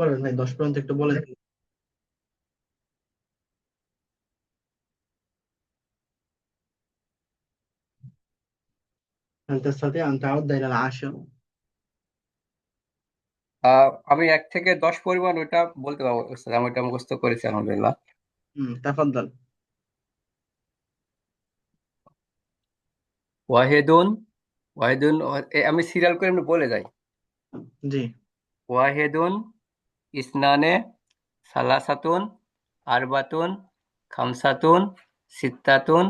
পারবেন ভাই? 10 পর্যন্ত একটু বলেন। هل تستطيع أن تعد إلى العاشر؟ আমি 1 থেকে 10 পরিমাণ ওইটা বলতে পারবো উস্তাদ, আমি ওইটা মুখস্থ করেছি আলহামদুলিল্লাহ। تفضل। ওয়াহেদুন, ওয়াহেদুন, আমি সিরিয়াল করে এমনি বলে যাই। জি। ওয়াহেদুন, ইসনানে, সালাসাতুন, আরবাতুন, খামসাতুন, সিত্তাতুন,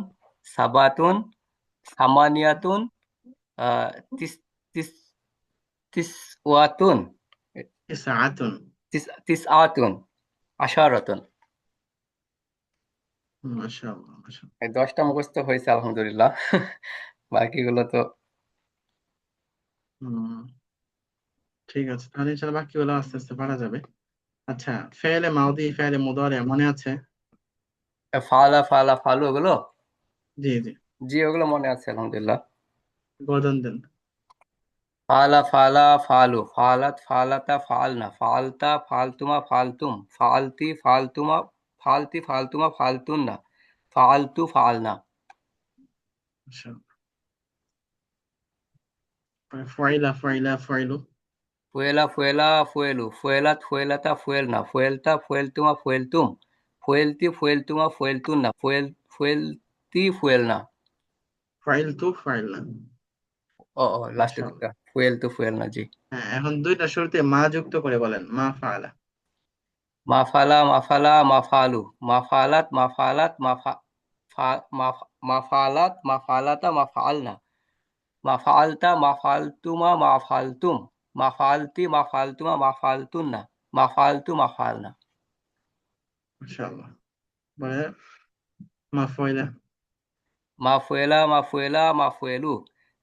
সাবাতুন, সামানিয়াতুন, আহ, তিস তিস তিসওয়াতুন, تسعة। তিসআতুন, আশারাতুন। ما شاء الله ما شاء এই 10টা মুখস্থ হয়েছে আলহামদুলিল্লাহ। বাকিগুলো তো الله। ঠিক আছে, তাহলে ইনশাআল্লাহ বাকিগুলো আস্তে আস্তে পারা যাবে। আচ্ছা, ফেলে মাউদি ফেলে মুদারে মনে আছে? ফালা ফালা ফালু ওগুলো, জি জি। জি ওগুলো মনে আছে আলহামদুলিল্লাহ। গর্দন দেন। ফালা ফালা ফালু, ফালাত ফালাতা ফালনা, ফালতা ফালতুমা ফালতুম, ফালতি ফালতুমা, ফালতি ফালতুমা ফালতুন্না, ফালতু ফালনা। মাশাআল্লাহ। ফাইলা ফাইলা ফাইলু। ফুয়েলা ফুয়েলা ফুয়েলু, ফুয়েলাত ফুয়েলাতা ফুয়েলনা, ফুয়েলতা ফুয়েলতুমা ফুয়েলতুম, ফুয়েলতি ফুয়েলতুমা ফুয়েলতুন্না, ফুয়েলতি ফুয়েলনা। ফাইলতু ফাইলনা। ও ও লাস্টে মাশাআল্লাহ। দুটা ফুয়েলতু ফুয়েলনা, জি। হ্যাঁ, এখন দুইটা শুরুতে মা যুক্ত করে বলেন, মা ফাআলা। মাফালা মাফালা মাফালু, মাফালাত মাফালাত মাফালাত মাফালাতা মাফালনা, মাফালতা মাফালতুমা মাফালতুম, মাফালতি মাফালতুমা মাফালতুন্না, মাফালতু মাফালনা। মাশাআল্লাহ। বলে মা ফাইলা। মাফুয়েলা মাফুয়েলা মাফুয়েলু,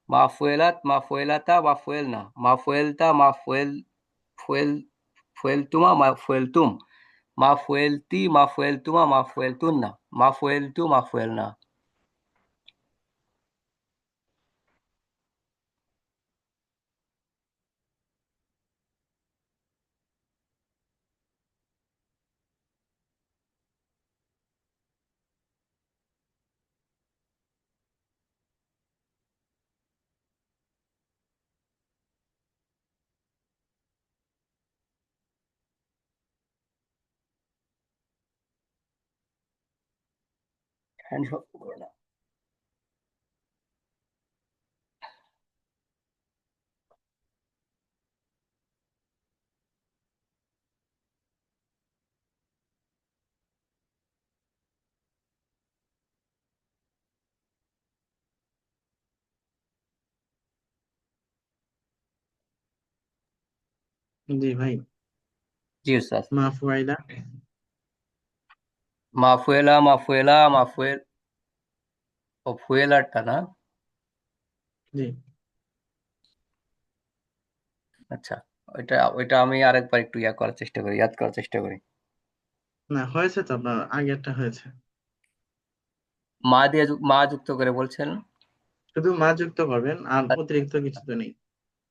মাফুয়েলাত মাফুয়েলাতা মাফুয়েলনা, মাফুয়েলতা ফুয়েল ফুয়েলতুমা মাফুয়েলতুম, মাফুয়েলতি মাফুয়েলতুমা মাফুয়েলতুন্না, মাফুয়েলতু মাফুয়েলনা। হ্যান্ড শক্ত করো না। জি ভাই। জি স্যার। মা ফাইলা। মাফুয়েলা মাফুয়েলা মাফুয়েল, ও ফুয়েলারটা না। জি। আচ্ছা, ওইটা ওইটা আমি আরেকবার একটু ইয়া করার চেষ্টা করি, ইয়াদ করার চেষ্টা করি। না, হয়েছে তো, আপনার আগেরটা হয়েছে। মা দিয়ে মা যুক্ত করে বলছেন। শুধু মা যুক্ত করবেন, আর অতিরিক্ত কিছু তো নেই।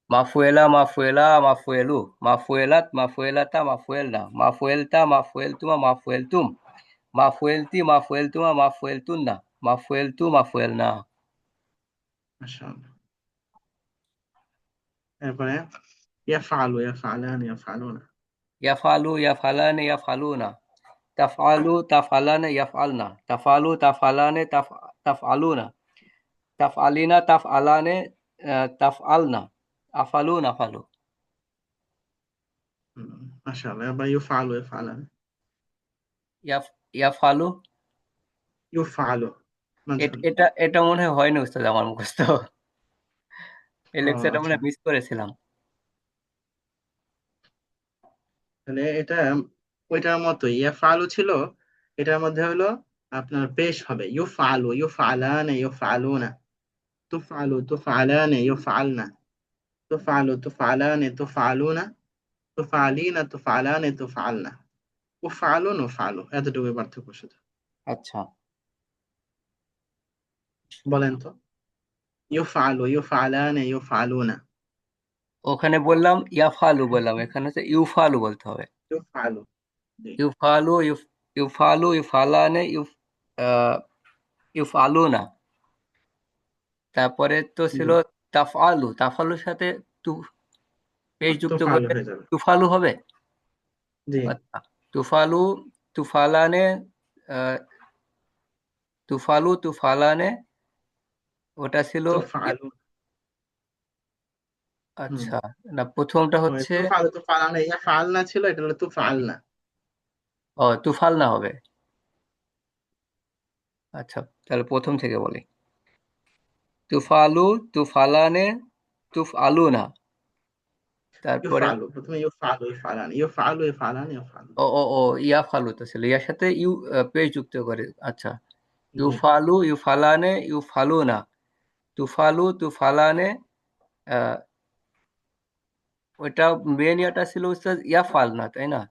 মাফুয়েলা মাফুয়েলা মাফুয়েলু, মাফুয়েলাত মাফুয়েলাতা মাফুয়েলনা, মাফুয়েলতা মাফুয়েলতুমা মাফুয়েলতুম, মাফুয়েলতি মাফুয়েলতুমা মাফুয়েলতুন্না, মাফুয়েলতু মাফুয়েলনা। মাশাআল্লাহ। এরপরে ইয়াফআলু ইয়াফআলান ইয়াফআলুনা। ইয়াফালু ইয়াফালানে ইয়াফালুনা, তাফআলু তাফআলানে ইয়াফআলনা, তাফআলু তাফআলানে তাফআলুনা, তাফআলিনা তাফআলানে তাফআলনা, আফালু নাফালু। মাশাআল্লাহ। এবার ইউফআলু ইয়াফআলান। ইয়াফালু, ইউফআলু মাঝখানে। এটা এটা মনে হয় হয়নি উস্তাদ আমার মুখস্থ, এই ও লেকচারটা মনে আচ্ছা। হয় মিস করেছিলাম। তাহলে এটা ওইটার মতো ইয়াফআলু ছিল, এটার মধ্যে হলো আপনার পেশ হবে ইউফআলু ইউফআলান ইউফআলুনা। তুফআলু তুফআলান ইউফআলনা। তুফআলু তুফআলান তুফআলুনা। তুফআলিনা তুফআলান তুফআলনা। উফআলু নুফআলু, এতটুকুই পার্থক্য শুধু। আচ্ছা, বলেন তো। ইউফআলু ইউফআলান ইউফআলুনা। ওখানে বললাম ইয়াফালু বললাম, এখানে হচ্ছে ইউফালু বলতে হবে। ইউফআলু। জি ইউফালু, ইউফালু, ইউফালানে, আহ, ইউফালুনা। তারপরে তো জি। ছিল তাফআলু। তাফআলুর সাথে তু পেশ যুক্ত তুফালু করে হয়ে যাবে। তুফালু হবে। জি। আচ্ছা, তুফালু, তুফালানে, আহ, তুফালু, তুফালানে, ওটা ছিল তুফালু। হুম। আচ্ছা, না প্রথমটা ওই হচ্ছে তুফালু তুফালানা ইয়া ফালনা ছিল, এটা হলো তুফালনা। ও তুফাল না হবে। আচ্ছা, তাহলে প্রথম থেকে বলি। তুফালু, তুফালানে, তুফআলুনা। তারপরে ইউফালু, প্রথমে ইউফালু ইউফালানি, ইউফালু ইউফালানি ইউফালু। ও ইয়া ফালু তো ছিল, ইয়ার সাথে পেশ যুক্ত করে। আচ্ছা, জি। ইউফালু, ইউফালানে, ইউফালুনা। তুফালু, তুফালানে, আহ, ওইটা মেন ইয়াটা ছিল উস্তাদ ইয়াফাল না, তাই না?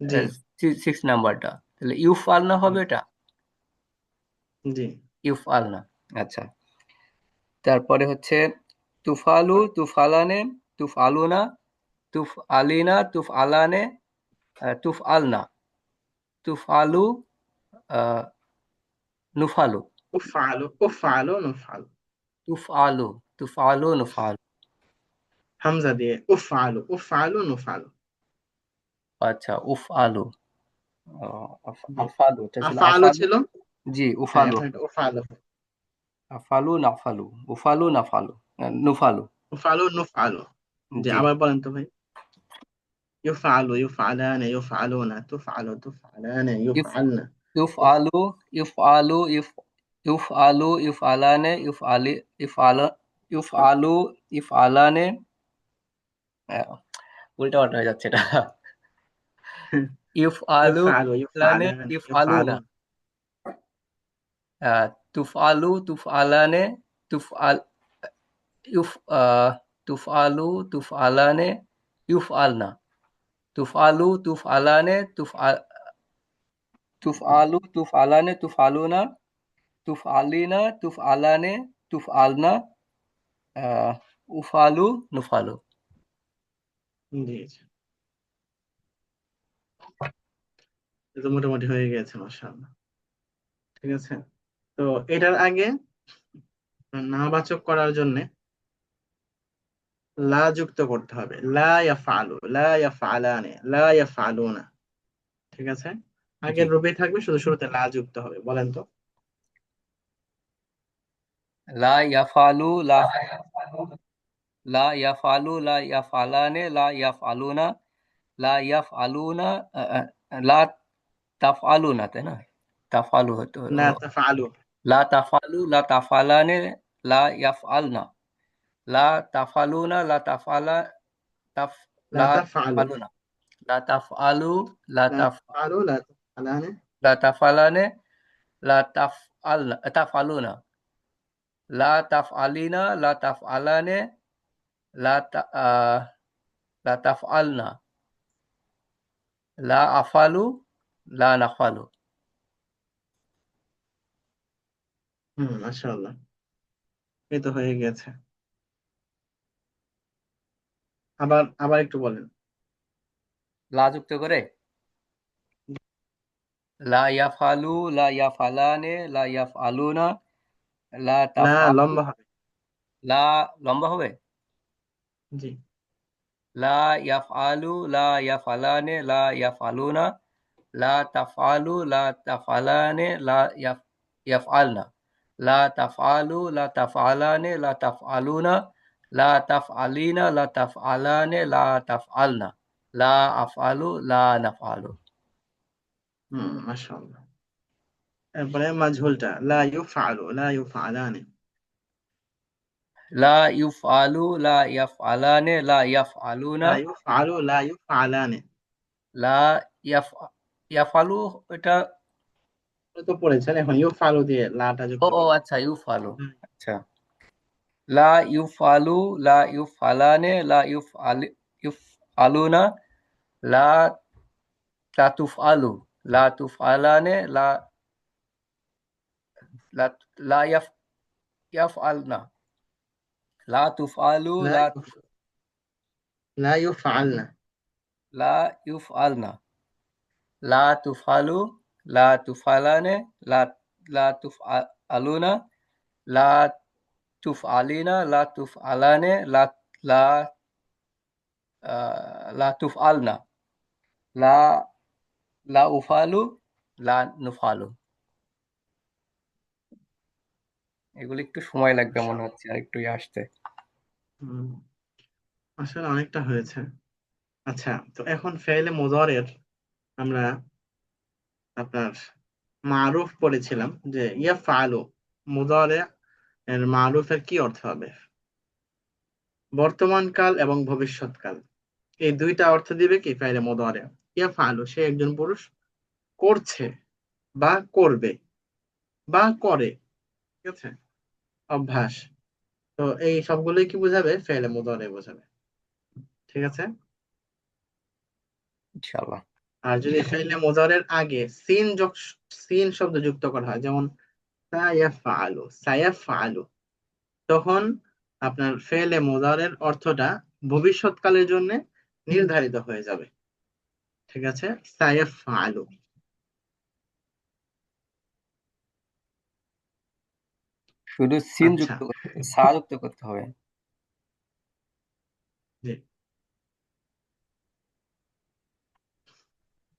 জি। 6 নাম্বারটা তাহলে ইউফাল না হবে এটা। জি। ইউফাল না। আচ্ছা, তারপরে হচ্ছে তুফালু, তুফালানে, তুফআলুনা, তুফআলিনা, তুফআলানে, তুফআলনা, তুফআলু, আহ, নুফালু, উফআলু উফআলু নুফআলু। তুফআলু, তুফআলু, নুফআলু। হামজা দিয়ে উফআলু উফআলু নুফআলু। আচ্ছা, উফআলু। জি। আফালু, এটা ছিল আফআলু আফালু। ছিল। জি, হ্যাঁ, উফালু। এখন এটা উফআলু। আফালু, নাফালু, উফালু, নাফালু, নুফালু। উফআলু নুফআলু। জি, জি, আবার বলেন তো ভাই। ইউফআলু ইউফআলানা ইউফআলুনা তুফআলু তুফআলানা ইফ ইউফআলনা। ইফআলু, ইফআলু, ইফআলু, ইফআলানে, ইফআলু, ইফআলানে, আহ, উল্টা পাল্টা হয়ে যাচ্ছে এটা। ইফআলু, ইউফআলু লানে, ইউফআলানা ইফআলুনা, ইউফআলুনা। তুফআলু, তুফআলানে, তুফআল, ইউফ তুফআলু, তুফআলানে, ইউফআলনা, তুফআলু, তুফআলানে, তুফআলু, তুফআলানে, তুফআলুনা, তুফআলিনা, তুফআলানে, তুফআলনা, আহ, উফালু, নুফালু। জি জি। এটা তো মোটামুটি হয়ে গেছে, মাশাআল্লাহ। ঠিক আছে। তো এটার আগে নাবাচক করার জন্য লা যুক্ত করতে হবে। লা ইয়াফআলু, লা ইয়াফআলানে, লা ইয়াফআলুনা। ঠিক আছে। জি, আগের রূপেই থাকবে, শুধু শুরুতে লা যুক্ত হবে। বলেন তো। লা ইয়াফালু, লা ইয়াফালু, লা ইয়াফালানে, লা ইয়াফআলুনা, লা ইয়াফআলুনা, লা তাফআলুনা, তাই না? তাফআলু হতো। লা তাফআলু। লা তাফআলু, লা তাফআলানে, লা ইয়াফআলনা, লা তাফআলুনা, লা তাফআলা, তাফ লা লা তাফআলু। তাফআলুনা, লা তাফআলু, লা লা তাফ তাফআলু লা তাফআলানে। লা তাফআলানে, লা তাফআলনা, তাফআলুনা, লা তাফআলিনা, লা তাফআলানে, লা তা লা তাফআলনা, লা আফআলু, লা নাফআলু। মাশাআল্লাহ। এই তো হয়ে গেছে। আবার আবার একটু বলেন। লা যুক্ত করে লা ইয়াফআলু, লা ইয়াফআলানে, লা ইয়াফআলুনা, লা লা তাফআলু। লম্বা হবে। লা লম্বা হবে। জি। লা ইয়াফআলু, লা ইয়াফআলানে, লা ইয়াফআলুনা, লা তাফআলু, লা তাফআলানে, লা ইয়াফআলনা, লা তাফআলু, লা তাফআলানে, লা তাফআলুনা, লা তাফআলিনা, লা তাফআলানে, লা তাফআলনা, লা আফআলু, লা নাফআলু। মাশাআল্লাহ। এরপরে মাজহুলটা লা ইউফআলু লা ইউফআলানে। লা ইউফআলু, লা ইয়াফআলানে, লা ইয়াফআলুনা, লা ইউফআলু লা ইউফআলানে। লা ইয়াফ ইয়াফআলু। এটা এটা তো পড়েছেন, এখন ইউফআলু দিয়ে লাটা যুক্ত ও করবেন। আচ্ছা, ইউফআলু। হুম। আচ্ছা, লা ইউফআলু, লা ইউফআলানে, লা ইউফআলুনা, লা তাতুফআলু, লা তুফআলানে, লা লা ইয়াফআলনা, লা তুফআলু, লা লা ইউফ- লা ইউফআলনা, লা ইউফআলনা, লা তুফআলু, লা তুফআলানে, লা লা তুফআলুনা, লা তুফআলিনা, লা তুফআলানে, লা লা তুফআলনা, লা লা উফআলু, লা নুফআলু। এগুলো একটু সময় লাগবে মনে মাশাআল্লাহ। হচ্ছে আর একটু আসতে। হুম, আসলে অনেকটা হয়েছে। আচ্ছা, তো এখন ফেলে মুজারের আমরা আপনার মারুফ পড়েছিলাম যে ইয়াফআলু, মুজারে এর মারুফের কি অর্থ হবে? বর্তমান কাল এবং ভবিষ্যৎকাল, এই দুইটা অর্থ দিবে কি ফাইলে মুদারে। ইয়াফআলু, সে একজন পুরুষ, করছে বা করবে বা করে, ঠিক আছে, অভ্যাস। তো এই সবগুলোই কি বোঝাবে? ফেলে মুদারে বোঝাবে, ঠিক আছে। ইনশাআল্লাহ। আর যদি ফেলে মুদারের আগে সিন শব্দ যুক্ত করা হয়, যেমন সায়াফআলু, সায়াফআলু, তখন আপনার ফেলে মুদারের অর্থটা ভবিষ্যৎকালের জন্য নির্ধারিত হয়ে যাবে, ঠিক আছে। সায়াফআলু। শুধু সিন আচ্ছা, যুক্ত করতে হবে, সা যুক্ত করতে হবে। জি।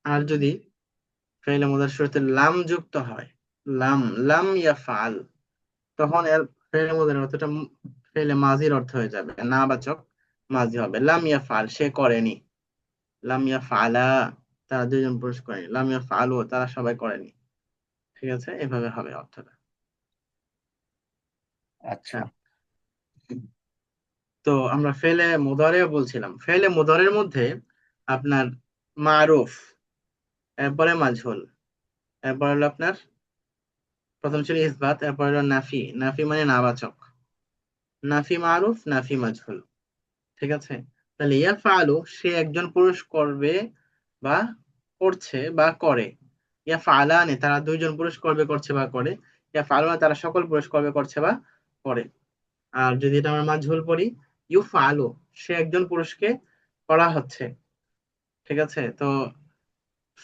আর যদি ফেলে মুদার শুরুতে লাম যুক্ত হয়, লাম, লাম ইয়াফআল, তখন এর ফেলে মুদারের অর্থটা ফেলে মাজির অর্থ হয়ে যাবে, না বাচক মাজি হবে। লাম ইয়াফআল, সে করেনি। লাম ইয়াফআলা, তারা দুইজন পুরুষ করেনি। লাম ইয়াফআলু, তারা সবাই করেনি, ঠিক আছে, এভাবে হবে অর্থটা। আচ্ছা, আচ্ছা। তো আমরা ফেলে মুদারে বলছিলাম। ফেলে মুদারের মধ্যে আপনার মারুফ, এরপরে মাজহুল, এরপর হলো আপনার প্রথম ছিল ইসবাত, এরপর হলো নাফি। নাফি মানে নাবাচক, নাফি মারুফ, নাফি মাজহুল, ঠিক আছে। তাহলে ইয়াফআলু, সে একজন পুরুষ করবে বা করছে বা করে। ইয়াফআলানে, তারা দুইজন পুরুষ করবে, করছে বা করে। ইয়াফআলুনা, তারা সকল পুরুষ করবে, করছে বা করে। আর যদি এটা আমরা মাজহুল পড়ি, ইউফআলু, সে একজন পুরুষকে করা হচ্ছে, ঠিক আছে। তো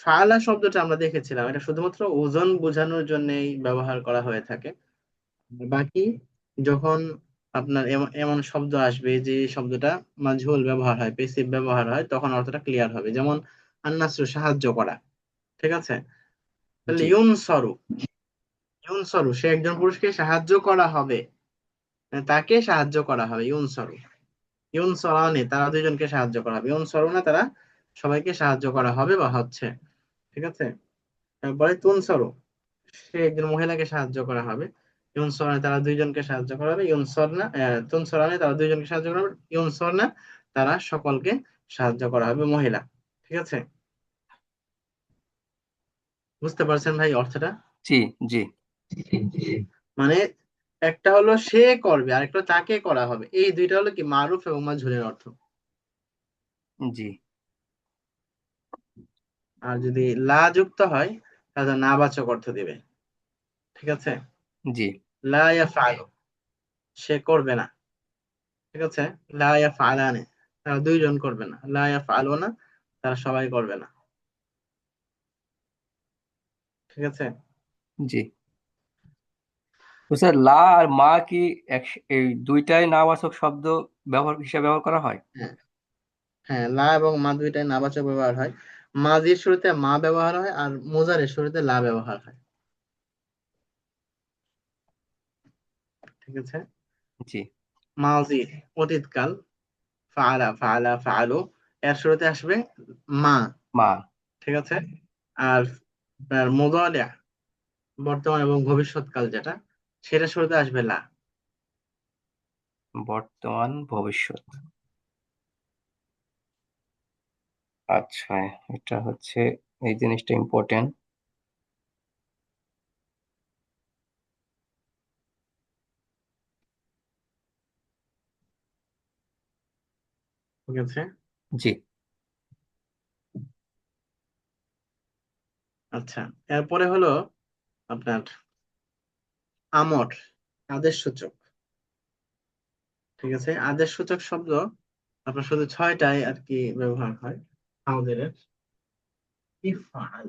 ফাআলা শব্দটা আমরা দেখেছিলাম, এটা শুধুমাত্র ওজন বোঝানোর জন্যই ব্যবহার করা হয়ে থাকে। বাকি যখন আপনার এমন এমন শব্দ আসবে যে শব্দটা মাজহুল ব্যবহার হয়, পেসিভ ব্যবহার হয়, তখন অর্থটা ক্লিয়ার হবে। যেমন আন্নাসরু, সাহায্য করা, ঠিক আছে। তাহলে জি, ইউনসরু, ইউনসরু, সে একজন পুরুষকে সাহায্য করা হবে, তাকে সাহায্য করা হবে। ইউনসরু, ইউনসরানে, তারা দুইজনকে সাহায্য করা হবে। ইউনসরুনা, তারা সবাইকে সাহায্য করা হবে বা হচ্ছে, ঠিক আছে। তারপরে তুনসরু, সে একজন মহিলাকে সাহায্য করা হবে। ইউনসরনে, তারা দুইজনকে সাহায্য করা হবে। ইউনসরনা, তুনসরানে, তারা দুইজনকে সাহায্য করা হবে। ইউনসরনা, তারা সকলকে সাহায্য করা হবে, মহিলা, ঠিক আছে। বুঝতে পারছেন ভাই অর্থটা? জি, জি, মানে একটা হলো সে করবে, আরেকটা তাকে করা হবে, এই দুইটা হলো কি মারুফ এবং মাজহুরের অর্থ। জি, আর যদি লা যুক্ত হয়, তাহলে নাবাচক অর্থ দিবে, ঠিক আছে। জি, লা ইয়াফআলু, সে করবে না, ঠিক আছে। লা ইয়াফআলানে, তারা দুইজন করবে না। লা ইয়াফআলুনা, তারা সবাই করবে না, ঠিক আছে। জি। তো স্যার, লা আর মা কি এই দুইটাই নাবাচক শব্দ ব্যবহার হিসেবে ব্যবহার করা হয়? হ্যাঁ, হ্যাঁ, লা এবং মা দুইটাই নাবাচক ব্যবহার হয়। মাজির শুরুতে মা ব্যবহার হয়, আর মুজারের শুরুতে লা ব্যবহার হয়, ঠিক আছে। জি, মাজি, অতীতকাল, ফাআলা, ফাআলা, ফাআলু, এর শুরুতে আসবে মা, মা। ঠিক আছে। আর মুদারি, বর্তমান এবং ভবিষ্যৎকাল যেটা, সেটা শুরুতে আসবে লা। বর্তমান, ভবিষ্যৎ। আচ্ছা, এটা হচ্ছে, এই জিনিসটা ইম্পর্টেন্ট। ঠিক আছে। জি, আচ্ছা, এরপরে হলো আপনার আমর, আদেশ সূচক, ঠিক আছে। আদেশ সূচক শব্দ আপনার শুধু ছয়টায় আর কি ব্যবহার হয় আমাদের। ইফআল,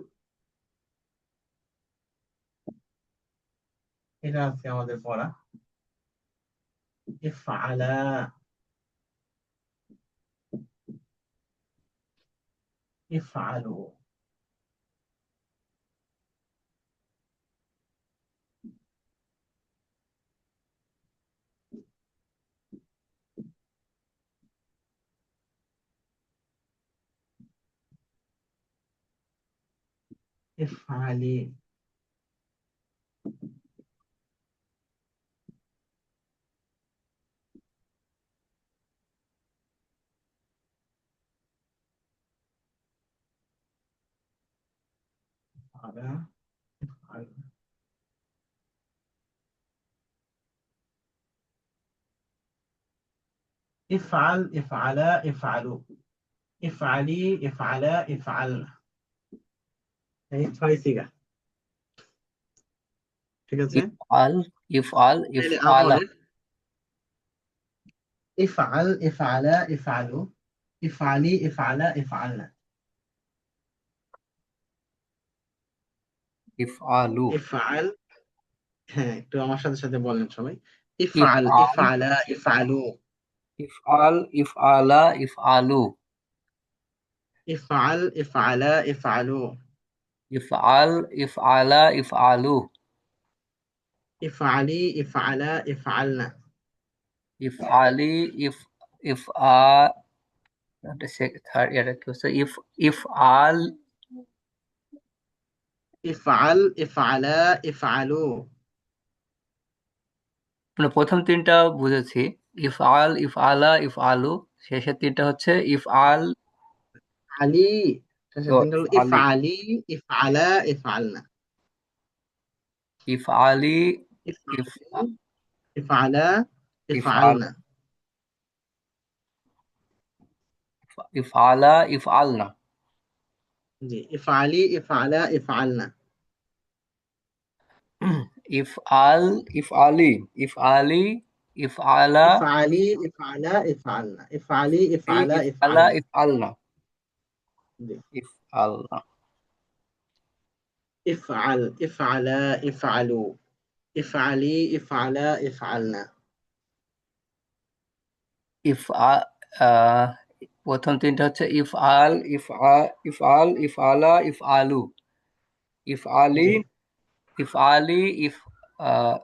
এটা আছে আমাদের পড়া। ইফআলা, ইফআলু, ইফআলি, আলা, ইফআল, ইফআল, ইফআলা, ইফআলু, ইফআলি, ইফআলা, ইফআলনা। এই ছয় সিগা, ঠিক আছে। ইফআল, ইফআল, তাহলে ইফআলা, আমরের ইফআল, ইফআলা, ইফআলু, ইফআলি, ইফআলা, ইফআলনা। ইফআলু, ইফআল, হ্যাঁ একটু আমার সাথে সাথে বলেন সবাই। ইফআল, ইফআল, ইফআলা, ইফআলু, ইফআল, ইফআলা, ইফআলু, ইফআল, ইফআলা, ইফআলু, ইফআল, ইফআলা, ইফআলু, ইফআলি, ইফআলা, ইফআলনা। ইফআলি, ইফআ থার্ড ইয়ার কি হচ্ছে ইফআল, ইফআল, ইফআলা, ইফআলু, মানে প্রথম তিনটা বুঝেছি। ইফআল, ইফআলা, ইফআলু, শেষের তিনটা হচ্ছে ইফআল আলি, শেষের ও তিনটা হলো ইফআলি, ইফআলি, ইফআলা, ইফআলনা। ইফআলি, ইফ ইফআলি, ইফআলা, ইফআল, ইফআলনা। ইফআলা, ইফআলনা, জি, ইফআলি, ইফআলা, ইফআলনা। ইফআল, ইফআলি, ইফআলি, ইফআলা, ইফআলি, ইফআলা, ইফআলনা, ইফআলি, ইফআলা, ইফআলা, ইফআলনা। ইফআলনা, জি, ইফআলনা, ইফআল, ইফআলা, ইফআলু, ইফআলি, ইফআলা, ইফআলনা। ইফআ আহ, প্রথম তিনটা হচ্ছে ইফআল, ইফআল, ইফআলা, ইফআলু, ইফআলি, জি, ইফআলি, আহ,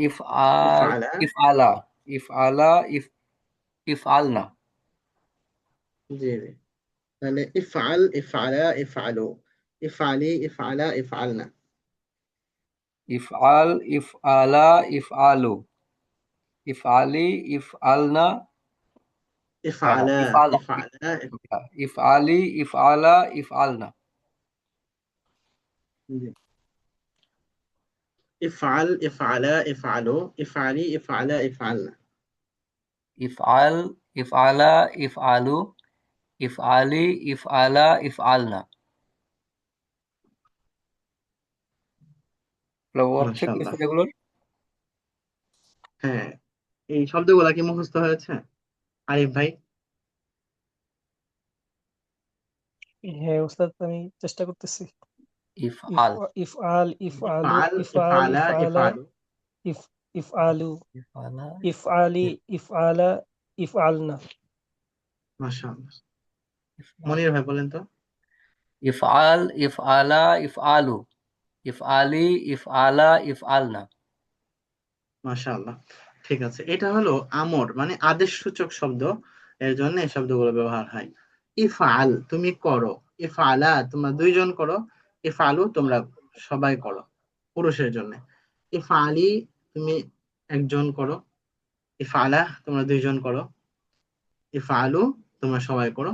ইফআল, ইফআলা, ইফআলা, ইফআলা, ইফআলনা, জি জি। তাহলে ইফআল, ইফআলা, ইফআলু, ইফআলি, ইফআলা, ইফআলনা। ইফআল, ইফআলা, ইফআলু, ইফআলি, ইফআলনা, না ইফআলা, ইফআলা, ইফআলা, ইফআলি, ইফআলা, ইফআলনা, জি। ইফআল, ইফআলা, ইফআলু, ইফআলি, ইফআলা, ইফআলনা। ইফআল, ইফআলা, ইফআলু, ইফআলি, ইফআলা, ইফআলনা। অর্থ কি মাশাআল্লাহ। এগুলোর? হ্যাঁ, এই শব্দগুলা কি মুখস্থ হয়েছে আরিফ ভাই? হ্যাঁ ওস্তাদ, আমি চেষ্টা করতেছি। ইফআল, ইফআল, ইফআলু, ইফআল, ইফআল, ইফআলা, ইফআলা, ইফআলু, ইফ ইফআলু, ইফআলা, ইফআলি, ইফআলা, ইফআলনা। মাশাআল্লাহ। ইফআল, মনির ভাই বলেন তো। ইফআল, ইফআলা, ইফআলু, ইফআলি, ইফআলা, ইফআলনা। মাশাআল্লাহ, ঠিক আছে। এটা হলো আমর মানে আদেশসূচক শব্দ, এর জন্য এই শব্দগুলো ব্যবহার হয়। ইফআল, তুমি করো। ইফআলা, তোমরা দুইজন করো। ইফআলু, তোমরা সবাই করো, পুরুষের জন্য। ইফআলি, তুমি একজন করো। ইফআলা, তোমরা দুইজন করো। ইফআলু, তোমরা সবাই করো।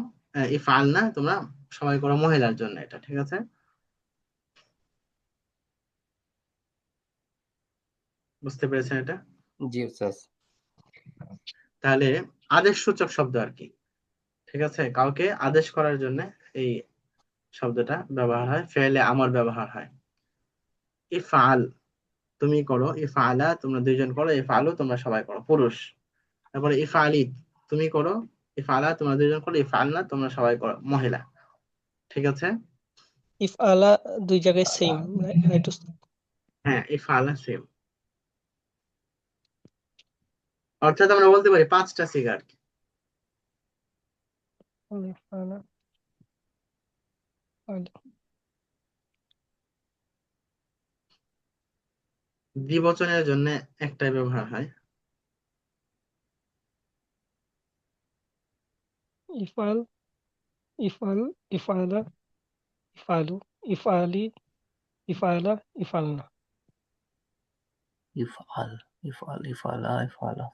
ইফআলনা, তোমরা সবাই করো, মহিলার জন্য এটা, ঠিক আছে। বুঝতে পেরেছেন এটা? জি স্যার। তাহলে আদেশসূচক শব্দ আর কি, ঠিক আছে। কাউকে আদেশ করার জন্য এই শব্দটা ব্যবহার হয়, ফেলে আমার ব্যবহার হয়। ইফআল, তুমি করো। ইফআলা, তোমরা দুইজন করো। ইফআলু, তোমরা সবাই করো, পুরুষ। তারপরে ইফআলি, তুমি করো, ইফআলা তোমরা দুজন করো, ইফআলনা তোমরা সবাই করো, মহিলা। ঠিক আছে? ইফআলা দুই জায়গায় সেম, রাইট উস্তাদ? হ্যাঁ, ইফআলা সেম। অর্থাৎ আমরা বলতে পারি 5টা সিগা আর কি। ইফআলা আলা, দ্বিবচনের জন্য একটাই ব্যবহার হয়। ইফআল, ইফআল, ইফআলা, ইফআলু, ইফআলি, ইফআলা, ইফআলনা। ইফআল, ইফআল, ইফআলা, ইফআলা।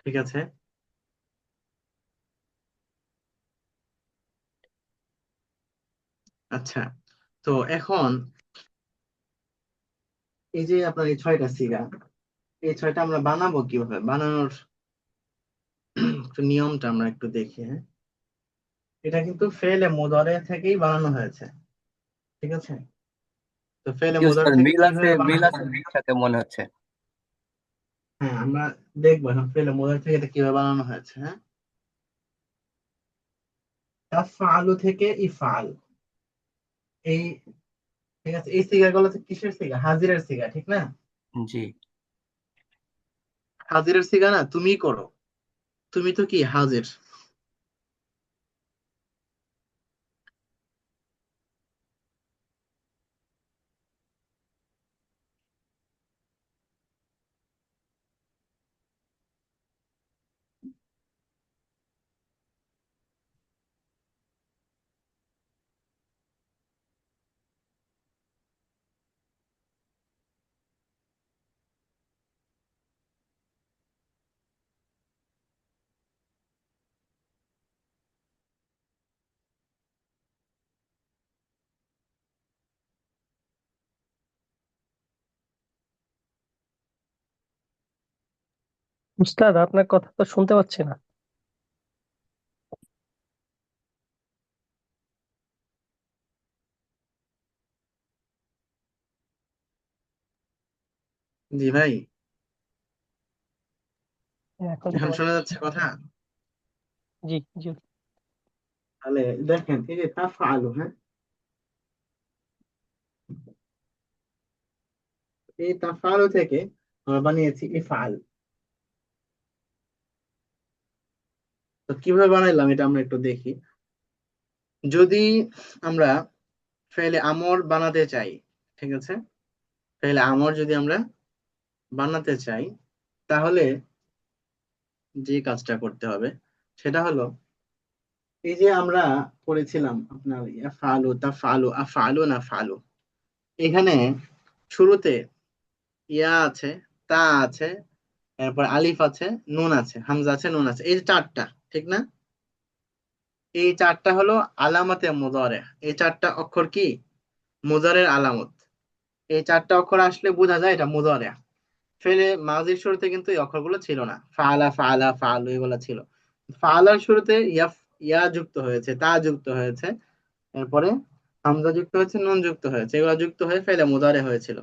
ঠিক আছে? আচ্ছা, তো এখন এই যে আপনার এই 6টা সিগা, এই 6টা আমরা বানাবো কিভাবে, বানানোর একটু নিয়মটা আমরা একটু দেখি। হ্যাঁ, এটা কিন্তু ফেলে মুদারে থেকেই বানানো হয়েছে। ঠিক আছে? তো ফেলে জি মুদারে উস্তাদ, থেকে মিল আছে, কিভাবে মিল বানানো আছে হয়? মিল সাথে মনে হচ্ছে। হ্যাঁ, আমরা দেখবো এখন ফেলে মুদারে থেকে এটা কিভাবে বানানো হয়েছে। হ্যাঁ, তাফআলু থেকে ইফআল, এই, ঠিক আছে, এই সিগা গুলো হচ্ছে কিসের সিগা? হাজিরের সিগা, ঠিক না? জি হাজিরের সিগা না, তুমি করো, তুমি তো কি হাজির। উস্তাদ আপনার কথা তো শুনতে পাচ্ছি না। জি ভাই, হ্যাঁ, এখন এখন শোনা শোনা যাচ্ছে। যাচ্ছে কথা? জি জি। তাহলে দেখেন, এই যে তাফআলু, হ্যাঁ, এই তাফআলু থেকে আমরা বানিয়েছি ইফআল। তো কিভাবে বানাইলাম এটা আমরা একটু দেখি। যদি আমরা ফেলে আমর বানাতে চাই, ঠিক আছে, ফেলে আমর যদি আমরা বানাতে চাই, তাহলে যে কাজটা করতে হবে সেটা হলো, এই যে আমরা করেছিলাম আপনার ইয়াফআলু, তাফআলু, আফআলু, নাফআলু, এখানে শুরুতে ইয়া আছে, তা আছে, এরপর আলিফ আছে, নুন আছে, হামজা আছে, নুন আছে, এই যে 4টা, ঠিক না? এই 4টা হলো আলামাতে মুদারে। এই 4টা অক্ষর কি? মুদারের আলামত। এই 4টা অক্ষর আসলে বোঝা যায় এটা মুদারে। ফেলে মাঝির শুরুতে কিন্তু এই অক্ষরগুলো ছিল না, ফাআলা, ফাআলা, ফাআলু এগুলো ছিল। ফাআলার শুরুতে ইয়া, ইয়া যুক্ত হয়েছে, তা যুক্ত হয়েছে, এরপরে হামজা যুক্ত হয়েছে, নুন যুক্ত হয়েছে, এগুলো যুক্ত হয়ে ফেলে মুদারে হয়েছিল।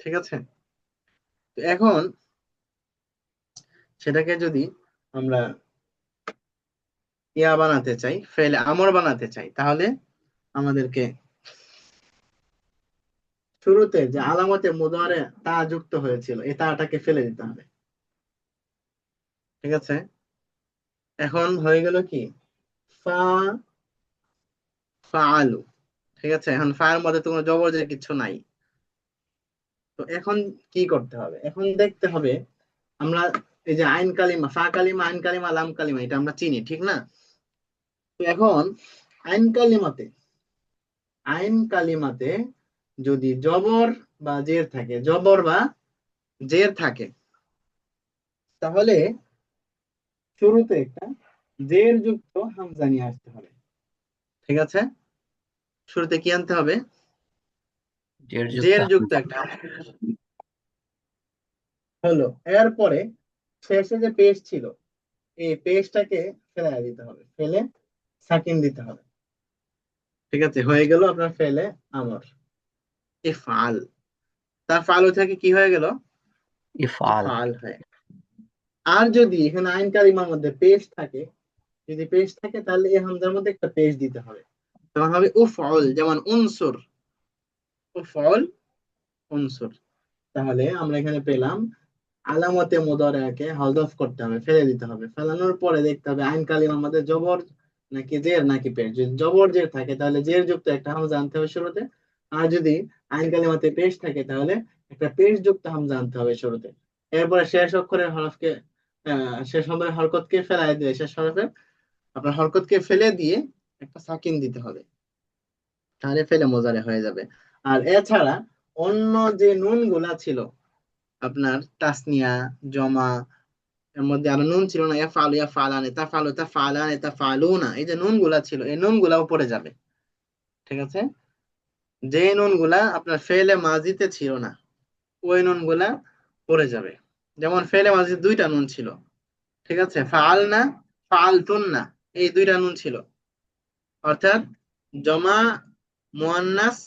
ঠিক আছে? তো এখন সেটাকে যদি আমরা ইয়া বানাতে চাই, ফেলে আমর বানাতে চাই, তাহলে আমাদেরকে শুরুতে যে আলামতে মুদারে তা যুক্ত হয়েছিল, এই তাটাকে ফেলে দিতে হবে। ঠিক আছে? এখন হয়ে গেল কি, ফা, ফাআলু। ঠিক আছে, এখন ফায়ের মধ্যে তো কোনো জবরজের কিছু নাই। তো এখন কি করতে হবে? এখন দেখতে হবে, আমরা এই যে আইন কালিমা, ফা কালিমা, আইন কালিমা, লাম কালিমা, এটা আমরা চিনি, ঠিক না? তো এখন আইন কালিমাতে, আইন কালিমাতে যদি জবর বা জের থাকে, জবর বা জের থাকে, তাহলে শুরুতে একটা জের যুক্ত হামজা নিয়ে আসতে হবে। ঠিক আছে? শুরুতে কি আনতে হবে? জের যুক্ত জের যুক্ত হামজা। একটা হামজা হলো। এরপরে শেষে যে পেশ ছিল এই পেশটাকে ফেলে দিতে হবে, ফেলে সাকিন দিতে হবে। ঠিক আছে, হয়ে গেল আপনার ফেলে আমর ইফআল। তার ফালু থেকে কি হয়ে গেল? ইফআল। ইফআল হয়ে গেল। আর যদি এখানে আইন কালিমার মধ্যে পেশ থাকে, যদি পেশ থাকে তাহলে এই হামজার মধ্যে একটা পেশ দিতে হবে, তখন হবে উফআল, যেমন উনসুর, উফআল উনসুর। তাহলে আমরা এখানে পেলাম আলামতে মুদারাকে হযফ করতে হবে, ফেলে দিতে হবে। ফেলানোর পরে দেখতে হবে আইন কালিমার মধ্যে জবর নাকি জের নাকি পেশ। যদি জবর জের থাকে তাহলে জের যুক্ত একটা হামজা আনতে হবে শুরুতে। আর যদি আইন কালিমাতে পেশ থাকে তাহলে একটা পেশ যুক্ত হামজা আনতে হবে শুরুতে। এরপরে শেষ অক্ষরের হরফকে শেষ হরফের হরকতকে ফেলায় দিয়ে, শেষ হরফের আপনার হরকতকে ফেলে দিয়ে একটা সাকিন দিতে হবে, তাহলে ফেলে মোজারে হয়ে যাবে। আর এছাড়া অন্য যে নুন গুলা ছিল আপনার তাসনিয়া, জমা, এর মধ্যে আরো নুন ছিল না, ইয়াফআলু ইয়াফআলানে, তাফআলু তাফআলানে, তাফআলুনা, এই যে নুন গুলা ছিল এই নুন গুলাও পড়ে যাবে। ঠিক আছে, যে নুন গুলা আপনার ফেলে মাজিতে ছিল না ওই নুন গুলা পড়ে যাবে। যেমন ফেলে মাজিতে দুইটা নুন ছিল, ঠিক আছে, ফাআলনা ফাআলতুন্না, এই দুইটা নুন ছিল। অর্থাৎ জমা মুয়ান্নাস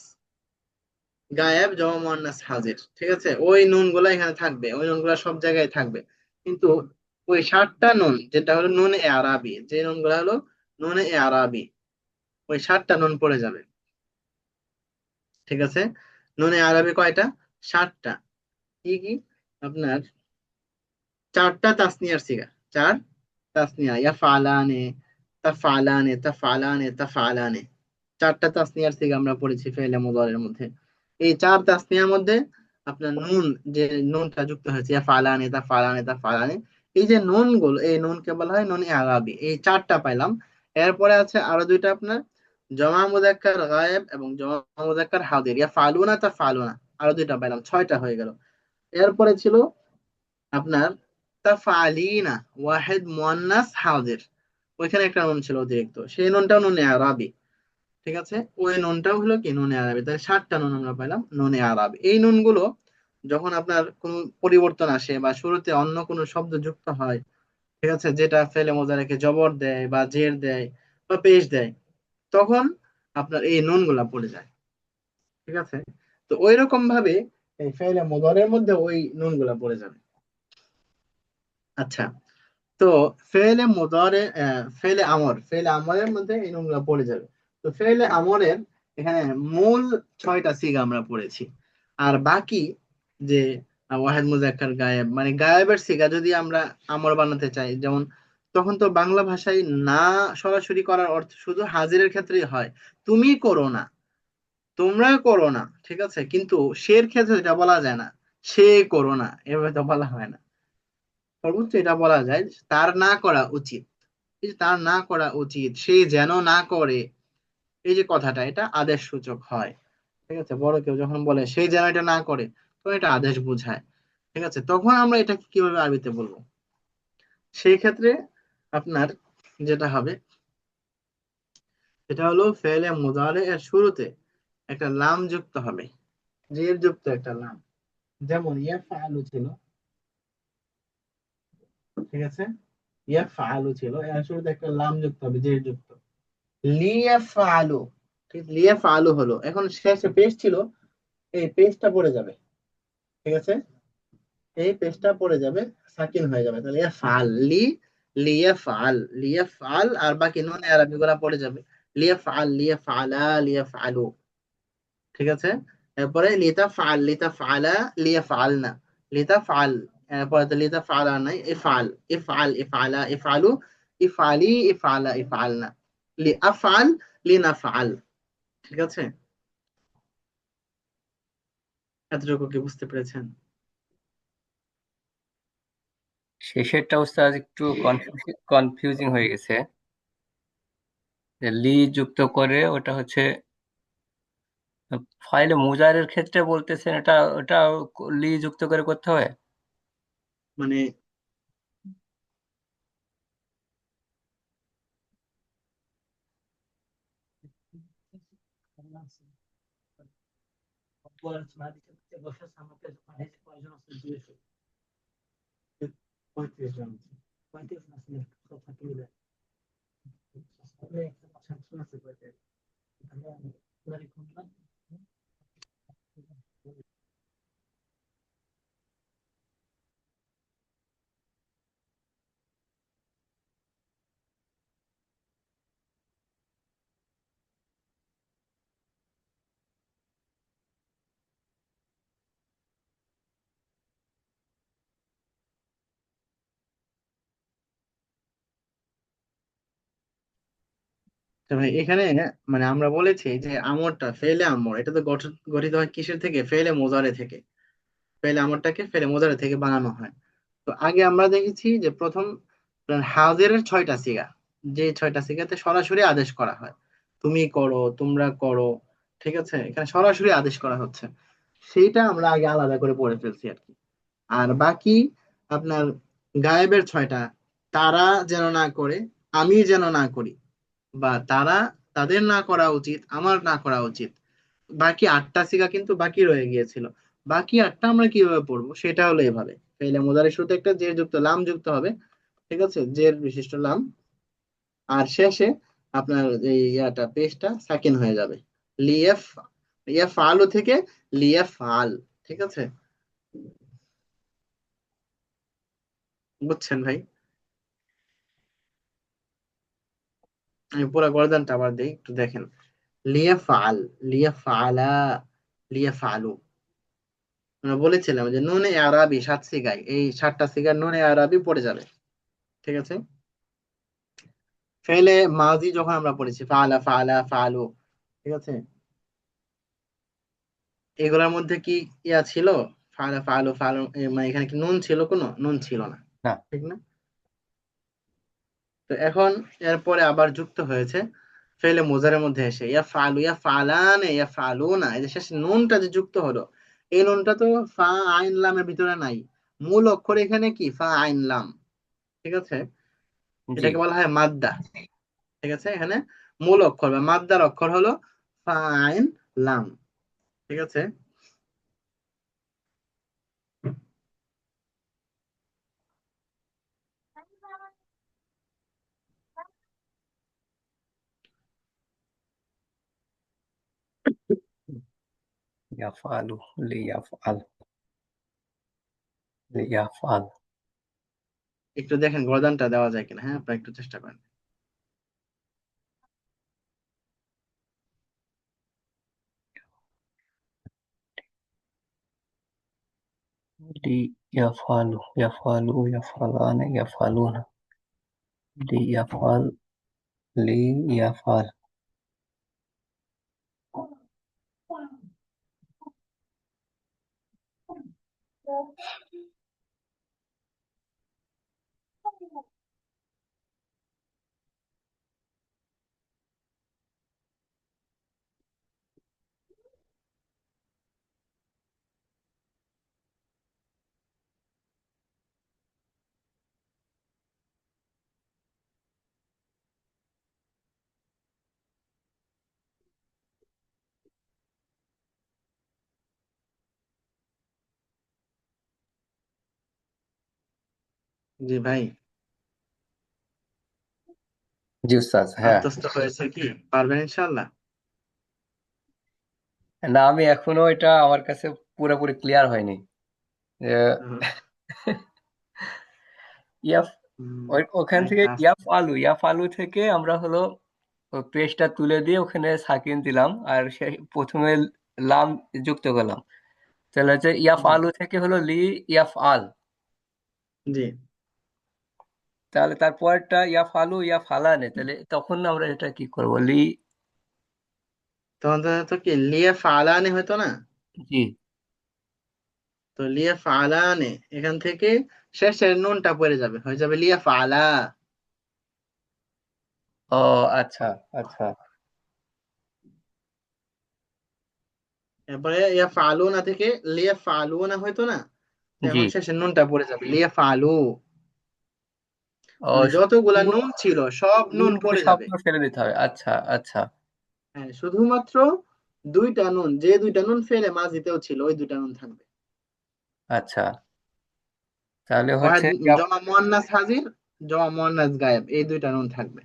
গায়েব, জমা মুয়ান্নাস হাজির, ঠিক আছে, ওই নুন গুলা এখানে থাকবে, ওই নুন গুলা সব জায়গায় থাকবে। কিন্তু ওই 7টা নুন যেটা হলো নুন এ আরাবি, যে নুন গুলা হলো নুন এ আরাবি, ওই 7টা নুন পড়ে যাবে। ঠিক আছে, নুন এ আরাবি কয়টা? 7টা। কি কি? আপনার 4টা তাসনিয়ার সিগা, 4 তাসনিয়া, ইয়াফআলানে, তাফআলানে, তাফআলানে, তাফআলানে, 4টা তাসনিয়ার সিগা আমরা পড়েছি ফেলে মুদারের মধ্যে। এই 4 তাসনিয়ার মধ্যে আপনার নুন, যে নুনটা যুক্ত হয়েছে ইয়াফআলানে, তাফআলানে, তাফআলানে, এই যে নুন গুলো, এই নুনকে বলা হয় নুন আরাবি। এই 4টা পাইলাম। এরপরে আছে আরো দুইটা আপনার জমা মুযাক্কার গায়েব এবং জমা মুযাক্কার হাজির, ইয়াফআলুনা, তাফআলুনা, আরো দুইটা পাইলাম, 6টা হয়ে গেল। এরপরে ছিল আপনার তাফআলিনা, ওয়াহিদ মুয়ান্নাস হাজির, ওইখানে একটা নুন ছিল অতিরিক্ত, সেই নুনটাও নুনে আরাবি। ঠিক আছে, ওই নুনটাও হলো কি নুনে আরাবি। তাহলে 7টা নুন আমরা পেলাম নুনে আরাবি। এই নুনগুলো যখন আপনার কোনো পরিবর্তন আসে বা শুরুতে অন্য কোনো শব্দ যুক্ত হয়, ঠিক আছে, যেটা ফেলে মোজারেকে জবর দেয় বা জের দেয় বা পেশ দেয়, তখন আপনার এই নুনগুলা পড়ে যায়। ঠিক আছে, তো ওই রকম ভাবে এই ফেলে মোজারের মধ্যে ওই নুনগুলা পড়ে যাবে। আচ্ছা, তো ফেলে মুদারে ফেলে আমর, ফেলে আমরের মধ্যে এই নুনগুলো পড়ে যাবে। তো ফেলে আমরের এখানে মূল 6টা সিগা আমরা পড়েছি। আর বাকি যে ওয়াহেদ মুজাক্কার গায়েব, মানে গায়েবের সিগা যদি আমরা আমর বানাতে চাই, যেমন তখন তো বাংলা ভাষায় না সরাসরি করার অর্থ শুধু হাজিরের ক্ষেত্রেই হয়, তুমি করো না, তোমরা করো না, ঠিক আছে, কিন্তু সের ক্ষেত্রে এটা বলা যায় না, সে করো না, এভাবে তো বলা হয় না। সর্বোচ্চ এটা বলা যায় যে তার না করা উচিত। এই যে তার না করা উচিত, সে যেন না করে, এই যে কথাটা, এটা আদেশ সূচক হয়। ঠিক আছে, বড় কেউ যখন বলে সে যেন এটা না করে, তো এটা আদেশ বোঝায়। ঠিক আছে, তখন আমরা এটা কিভাবে আরবিতে বলবো? সেই ক্ষেত্রে আপনার যেটা হবে সেটা হলো ফেলে মুদারে এর শুরুতে একটা লাম যুক্ত হবে, জের যুক্ত একটা লাম। যেমন ইয়াফআলু ছিল, ঠিক আছে, ইয়াফআলু ছিল, এর শুরুতে একটা লাম যুক্ত হবে, জের যুক্ত। লিয়াফআলু, ঠিক, লিয়াফআলু হলো, এখন শেষে পেশ ছিল, এই পেশটা পড়ে যাবে। ঠিক আছে, এই পেশটা পড়ে যাবে, সাকিন হয়ে যাবে, তাহলে ইয়াফআল লি, লিয়াফআল, লিয়াফআল, আর বাকি নুন আরবি গুলা পড়ে যাবে, লিয়াফআল, লিয়াফআলা, লিয়াফআলু। ঠিক আছে, এরপরে লিতাফআল, লিতাফআলা, লিয়াফআলনা, লিতাফআল, এরপরে তো লিতাফআলা নাই, ইফআল, ইফআল, ইফআলা, ইফআলু, ইফআলি, ইফআলা, ইফআলনা, লিআফআল, লিনাফআল। ঠিক আছে, এতটুকু কি বুঝতে পেরেছেন? শেষেরটা উস্তাদ একটু কনফিউজিং হয়ে গেছে। যে লি যুক্ত করে ওটা হচ্ছে ফাইলে মুজারের ক্ষেত্রে বলতেছেন, এটা ওটা লি যুক্ত করে করতে হবে। মানে তো ভাই এখানে মানে আমরা বলেছি যে আমরটা ফেলে আমর, এটা তো গঠিত হয় কিসের থেকে? ফেলে মোজারে থেকে। ফেলে আমরটাকে ফেলে মোজারে থেকে বানানো হয়। তো আগে আমরা দেখেছি যে প্রথম হাজিরের 6টা সিগা, যে 6টা সিগাতে সরাসরি আদেশ করা হয়, তুমি করো, তোমরা করো। ঠিক আছে, এখানে সরাসরি আদেশ করা হচ্ছে, সেইটা আমরা আগে আলাদা করে পড়ে ফেলছি আর কি। আর বাকি আপনার গায়েবের 6টা, তারা যেন না করে, আমি যেন না করি, বা তারা, তাদের না করা উচিত, আমার না করা উচিত, বাকি 8টা সিগা কিন্তু বাকি রয়ে গিয়েছিল। বাকি 8টা আমরা কিভাবে পড়বো সেটা হলো এভাবে: ফেইলে মুদারির শুরুতে একটা জের যুক্ত লাম যুক্ত হবে, ঠিক আছে, জের বিশিষ্ট লাম। আর শেষে আপনার এই পেশটা সাকিন হয়ে যাবে। লিয়েফ, ইয়েফ আলু থেকে লিয়েফ আল। ঠিক আছে, বুঝছেন ভাই? আমি পুরো গর্দানটা আবার দিই, একটু দেখেন। লিয়েফ আল, লিয়েফ আলা, লিয়েফ আলু। আমরা বলেছিলাম যে নুনে আরবি 7 সিগায়, এই 7টা সিগার নুনে আরবি পড়ে যাবে। ঠিক আছে, ফেলে মাজি যখন আমরা পড়েছি ফালা ফালা ফালু, ঠিক আছে, এগুলোর মধ্যে কি ইয়া ছিল? ফালা ফালু ফালু, মানে এখানে কি নুন ছিল? কোনো নুন ছিল না, না। ঠিক না? তো এখন এরপরে আবার যুক্ত হয়েছে ফেলে মোজারের মধ্যে এসে, ইয়া ফালু, ইয়া ফালানে, ইয়া ফালু না, এই যে শেষে নুনটা যে যুক্ত হলো, এই নুনটা তো ফা আইন লামের ভিতরে নাই। মূল অক্ষর এখানে কি? ফা আইন লাম। ঠিক আছে, জি। এটাকে বলা হয় মাদ্দা। ঠিক আছে, এখানে মূল অক্ষর বা মাদ্দার অক্ষর হলো ফা আইন লাম। ঠিক আছে, ইয়াফআলু, লিয়াফআল, লিয়াফআল, একটু দেখেন গর্দানটা দেওয়া যায় কিনা, হ্যাঁ আপনারা একটু চেষ্টা করেন। লিয়াফআলু, ইয়াফআলু, ইয়াফআলানে, ইয়াফআলুনা, লিয়াফআল, লিয়াফআল। জি ভাই, জি উস্তাদ, হ্যাঁ। আত্মস্থ হয়েছে কি? পারবেন ইনশাল্লাহ? না, আমি এখনো এটা আমার কাছে পুরোপুরি ক্লিয়ার হয়নি। যে হুম, ইয়াফ, ওখান থেকে একটা ইয়াফ আলু থেকে আমরা হলো পেস্টটা তুলে দিয়ে ওখানে সাকিন দিলাম, আর সে প্রথমে লাম যুক্ত করলাম। তাহলে হচ্ছে ইয়াফ জি আলু থেকে হলো লি ইয়াফ আল। জি, তাহলে তারপরটা ইয়াফ আলু ইয়াফ আলানে, তাহলে তখন আমরা এটা কি করব? লি, তখন তো কি লিয়ে ফালানে হতো না? জি। তো লিয়ে ফালানে, এখান থেকে শেষের নুনটা পড়ে যাবে, হয়ে যাবে লিয়ে ফালা। ও আচ্ছা, আচ্ছা। এরপরে ইয়া ফালু না থেকে লিয়ে ফালু না হয়তো না, তো জি। এখন শেষের নুনটা পড়ে যাবে লিয়ে ফালু। ও, মানে যতগুলা নুন, নুন ছিল সব নুন নুনগুলো পড়ে যাবে। সবগুলো ফেলে দিতে হবে। আচ্ছা, আচ্ছা, হ্যাঁ, শুধুমাত্র 2টা নুন, যে 2টা নুন ফেলে মাঝিতেও ছিল, ওই 2টা নুন থাকবে। আচ্ছা। তাহলে ওয়াহেদ হচ্ছে ইয়াফ জমা মুয়ান্নাস হাজির, জমা মুয়ান্নাস গায়েব, এই দুইটা নুন থাকবে।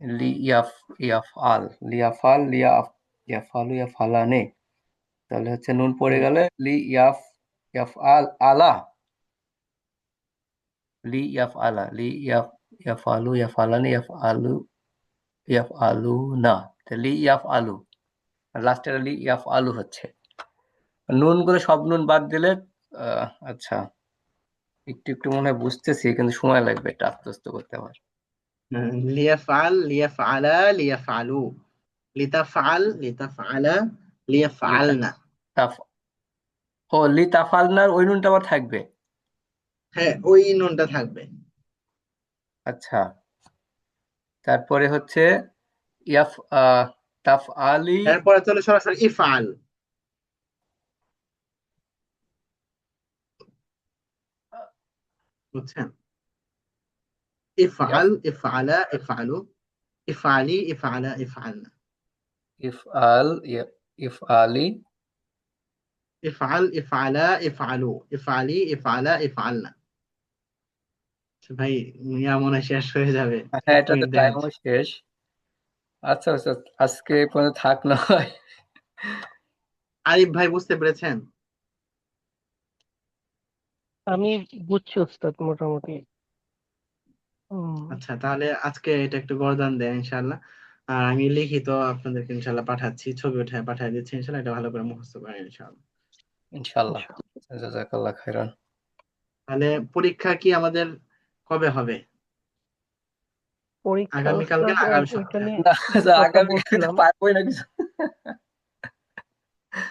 লি ইয়াফ ইয়াফআল লিয়াফাল লিয়াফ ইয়াফালু ইয়াফালানে, তাহলে হচ্ছে নুন পড়ে হুম। গেলে লি ইয়াফ ইয়াফআল আলা, লি ইয়াফআলা লি ইয়াফআলু ইয়াফআলানে ইয়াফআলু ইয়াফআলু না, লি ইয়াফআলু লাস্টের লি ইয়াফআলু হচ্ছে। নুন গুলো সব নুন বাদ দিলে আচ্ছা একটু একটু মনে হয় বুঝতেছি, কিন্তু সময় লাগবে এটা আত্মস্থ করতে আমার। লিয়াফআল, লিয়াফআলা, লিয়াফআলু, লিতাফআল, লিতাফআলা, লিয়াফআলনা। তাফ ও লি তাফালনার ওই নুনটা আবার থাকবে। হ্যাঁ, ওই নুনটা থাকবে। আচ্ছা, তারপরে হচ্ছে ইয়াফ তাফ আলি, এরপরে চলে সরাসরি ইফআল, বুঝছেন? ইয়াফ ইফআল, ইফআলা, ইফআলু, ইফআলি, ইফআলা, ইফআলনা। ইফআল ইফআলি ইফআল, ইফআলা, ইফআলু, ইফআলি, ইফআলা, ইফআলনা। ভাই মিয়া মনে হয় শেষ হয়ে যাবে, হ্যাঁ, 5 এটা তো মিনিট টাইমও দেখাচ্ছে। শেষ। আচ্ছা আচ্ছা, আজকে কোনো থাক না হয়। আরিফ ভাই বুঝতে পেরেছেন? আমি বুঝছি ওস্তাদ মোটামুটি। আচ্ছা, তাহলে আজকে এটা একটু গর্দান দেন ইনশাল্লাহ। আর আমি লিখিত আপনাদেরকে ইনশাল্লাহ পাঠাচ্ছি, ছবি উঠায় পাঠিয়ে দিচ্ছি ইনশাল্লাহ, এটা ভালো করে মুখস্থ করেন ইনশাল্লাহ। ইনশাল্লাহ, জাযাকাল্লাহ খাইরান। তাহলে পরীক্ষা কি আমাদের কবে হবে? পরীক্ষা আগামীকালকে ওস্তাদ না আগামী ওইটা সপ্তাহে? নিয়ে না, কথা আগামীকালকে তো বলছিলাম। পারবোই না কিছু।